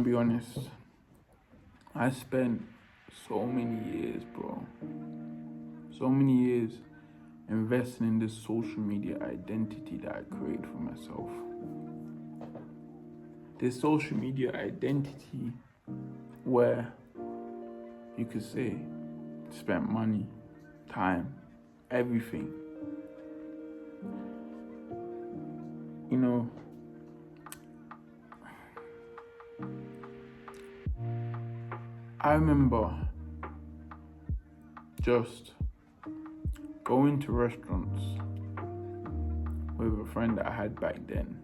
To be honest, I spent so many years, bro. So many years investing in this social media identity that I created for myself. This social media identity where you could say spent money, time, everything. You know, I remember just going to restaurants with a friend that I had back then.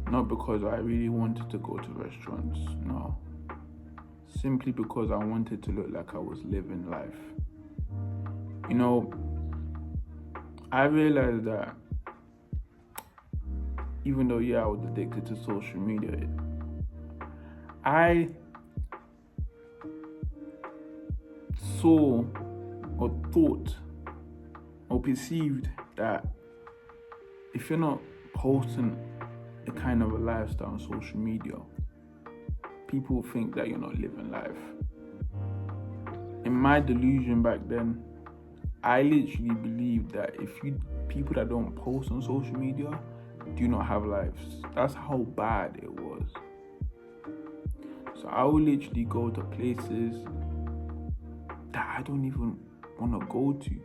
Not because I really wanted to go to restaurants, no. Simply because I wanted to look like I was living life. You know, I realized that even though, I was addicted to social media, I saw or thought or perceived that if you're not posting a kind of a lifestyle on social media, people think that you're not living life. In my delusion back then, I literally believed that people that don't post on social media do not have lives. That's how bad it was. So I would literally go to places that I don't even want to go to,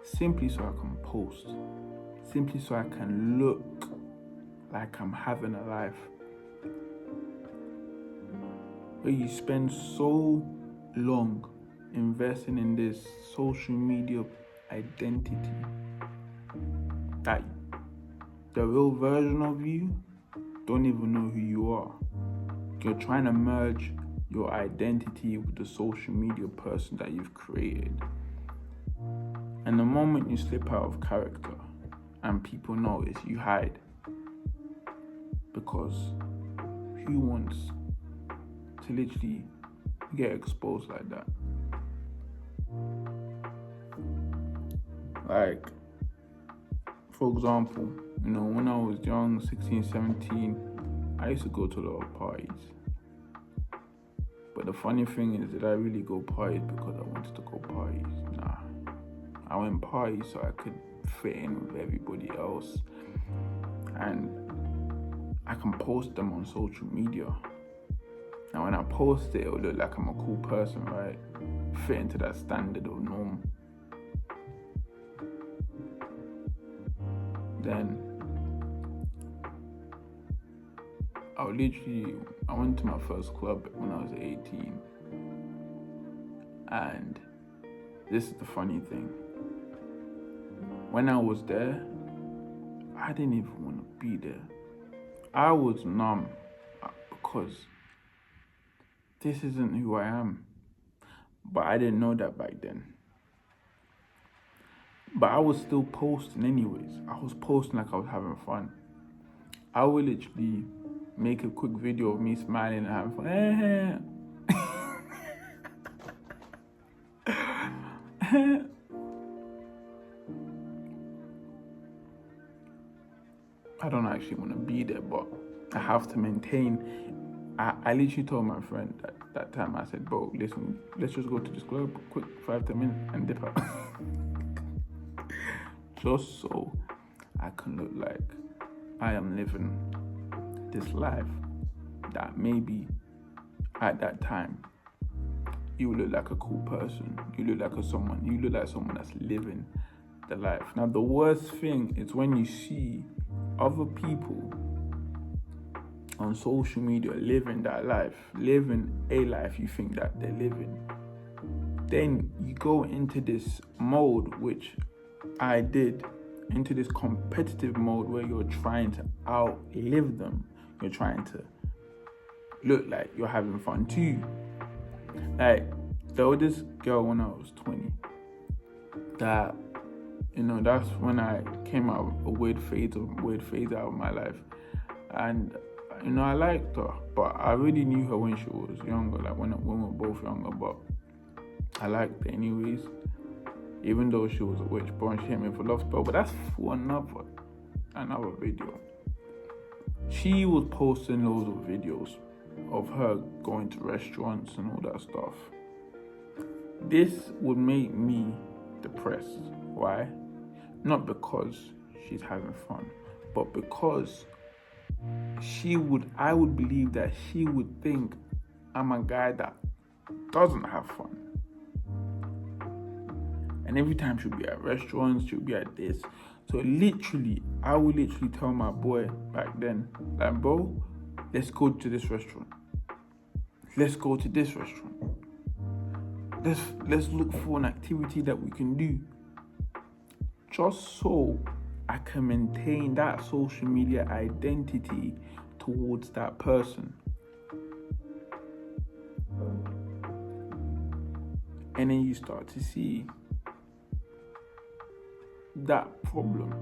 simply so I can post, simply so I can look like I'm having a life. Where you spend so long investing in this social media identity that the real version of you don't even know who you are. You're trying to merge your identity with the social media person that you've created. And the moment you slip out of character and people notice, you hide. Because who wants to literally get exposed like that? Like, for example, when I was young, 16, 17, I used to go to a lot of parties. But the funny thing is, did I really go parties because I wanted to go parties? Nah. I went parties so I could fit in with everybody else. And I can post them on social media. Now when I post it, it'll look like I'm a cool person, right? Fit into that standard of norm. Then I went to my first club when I was 18. And this is the funny thing. When I was there, I didn't even want to be there. I was numb because this isn't who I am. But I didn't know that back then. But I was still posting anyways. I was posting like I was having fun. I would literally make a quick video of me smiling and having fun. I don't actually want to be there, but I have to maintain. I literally told my friend that time, I said, bro, listen, let's just go to this club, quick 5-10 minutes and dip out. Just so I can look like I am living this life that maybe at that time you look like a cool person. You look like someone that's living the life. Now the worst thing is when you see other people on social media living that life, living a life you think that they're living. Then you go into this mode, which I did, into this competitive mode where you're trying to outlive them. You're trying to look like you're having fun too. Like, there was this girl when I was 20 that, that's when I came out of a weird phase out of my life. And, I liked her, but I really knew her when she was younger, like when we were both younger, but I liked her anyways. Even though she was a witch, but she hit me for love spell, but that's for another video. she was posting loads of videos of her going to restaurants and all that stuff. This would make me depressed. Why? Not because she's having fun, but because I would believe that she would think I'm a guy that doesn't have fun. And every time she'll be at restaurants, she'll be at this. So I would literally tell my boy back then, like, bro, let's go to this restaurant. Let's go to this restaurant. Let's look for an activity that we can do. Just so I can maintain that social media identity towards that person. And then you start to see that problem,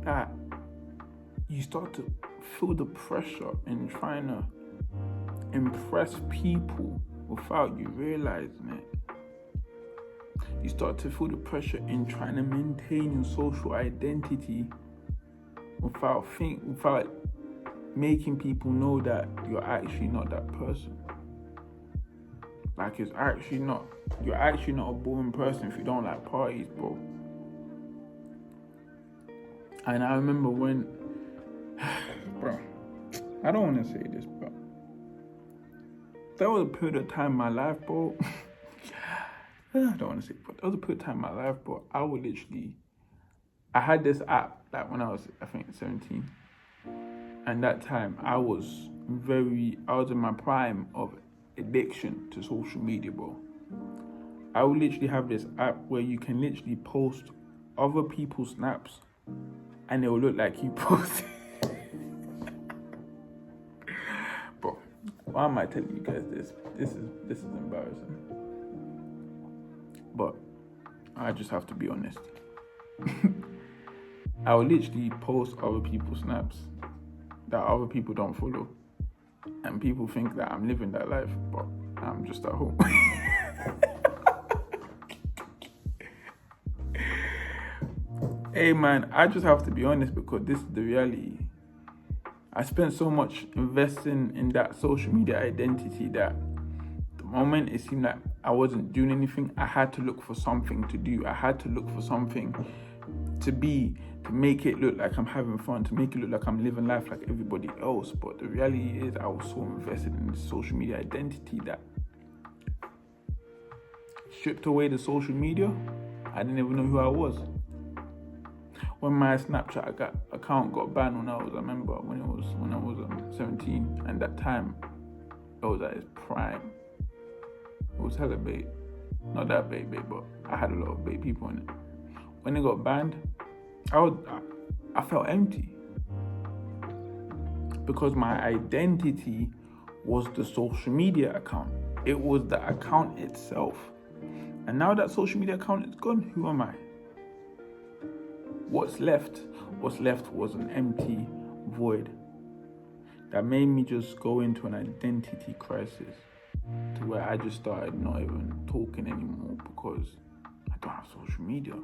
that you start to feel the pressure in trying to impress people without you realizing it. You start to feel the pressure in trying to maintain your social identity without making people know that you're actually not that person. Like, you're actually not a boring person if you don't like parties, bro. And I remember when, bro, I don't want to say this, but there was a period of time in my life, bro. I don't want to say, but there was a period of time in my life, bro. I had this app, like when I was, I think, 17. And that time I was in my prime of addiction to social media, bro. I would literally have this app where you can literally post other people's snaps and it will look like you posted. Bro, why am I telling you guys this? This is embarrassing. But I just have to be honest. I will literally post other people's snaps that other people don't follow. And people think that I'm living that life, but I'm just at home. Hey man, I just have to be honest because this is the reality. I spent so much investing in that social media identity that the moment it seemed like I wasn't doing anything, I had to look for something to do. I had to look for something to make it look like I'm having fun, to make it look like I'm living life like everybody else. But the reality is I was so invested in the social media identity that stripped away the social media, I didn't even know who I was. When my Snapchat account got banned when I remember when I was 17, and that time it was at its prime. It was hella bait. Not that bait, but I had a lot of bait people in it. When it got banned, I felt empty because my identity was the social media account. It was the account itself. And now that social media account is gone, who am I? What's left was an empty void that made me just go into an identity crisis to where I just started not even talking anymore because I don't have social media.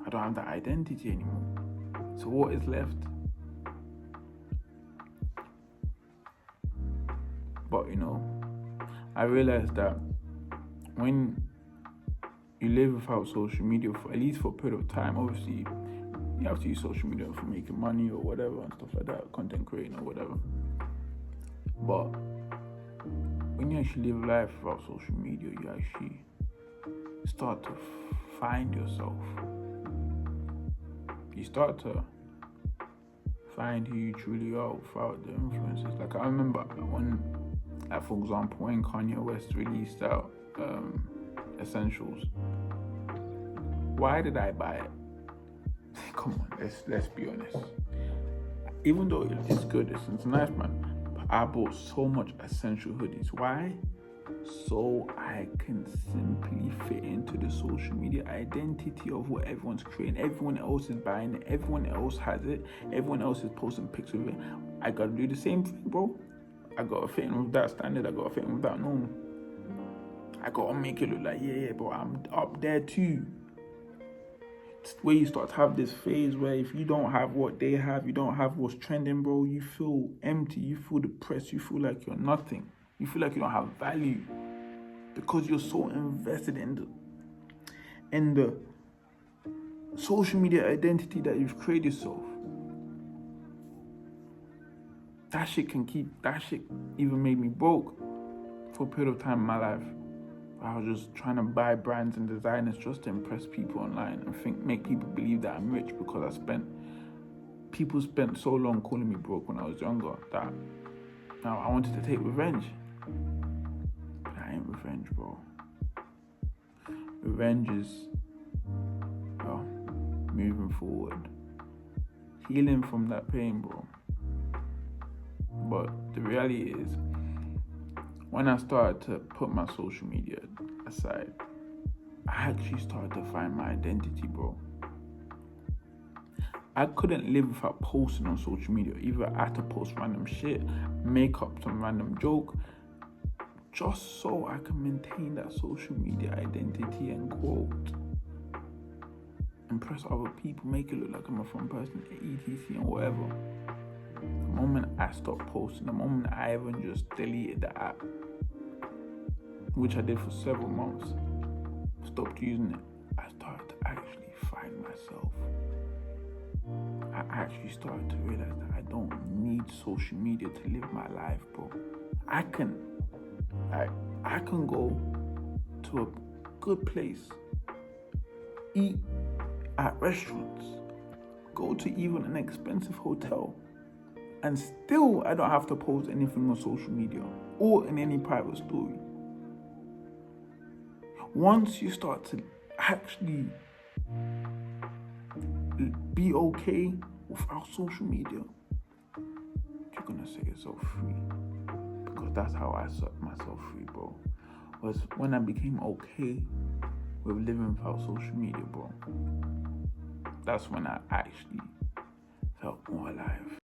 I don't have that identity anymore. So what is left? But I realized that when you live without social media for at least for a period of time, obviously you have to use social media for making money or whatever and stuff like that, content creating or whatever. But when you actually live life without social media, you actually start to find yourself. You start to find who you truly are without the influences. Like I remember for example, when Kanye West released out Essentials, why did I buy it? Come on, let's be honest. Even though it's good, it's nice, man. But I bought so much Essential hoodies. Why? So I can simply fit into the social media identity of what everyone's creating. Everyone else is buying it. Everyone else has it. Everyone else is posting pics of it. I gotta do the same thing, bro. I gotta fit in with that standard. I gotta fit in with that norm. I gotta make it look like, yeah, bro, I'm up there too. where you start to have this phase where if you don't have what they have, you don't have what's trending, bro, you feel empty, you feel depressed, you feel like you're nothing, you feel like you don't have value because you're so invested in the social media identity that you've created yourself. That shit even made me broke for a period of time in my life. I was just trying to buy brands and designers just to impress people online and make people believe that I'm rich because people spent so long calling me broke when I was younger that now I wanted to take revenge. But I ain't revenge, bro. Revenge is, well, moving forward, healing from that pain, bro. But the reality is, when I started to put my social media aside, I actually started to find my identity, bro. I couldn't live without posting on social media. Either I had to post random shit, make up some random joke, just so I can maintain that social media identity and quote, impress other people, make it look like I'm a fun person, etc. and whatever. The moment I stopped posting, the moment I even just deleted the app, which I did for several months, stopped using it, I started to actually find myself. I actually started to realize that I don't need social media to live my life, bro. I can go to a good place, eat at restaurants, go to even an expensive hotel, and still I don't have to post anything on social media or in any private story. Once you start to actually be okay without social media, you're gonna set yourself free. Because that's how I set myself free, bro. Was when I became okay with living without social media, bro. That's when I actually felt more alive.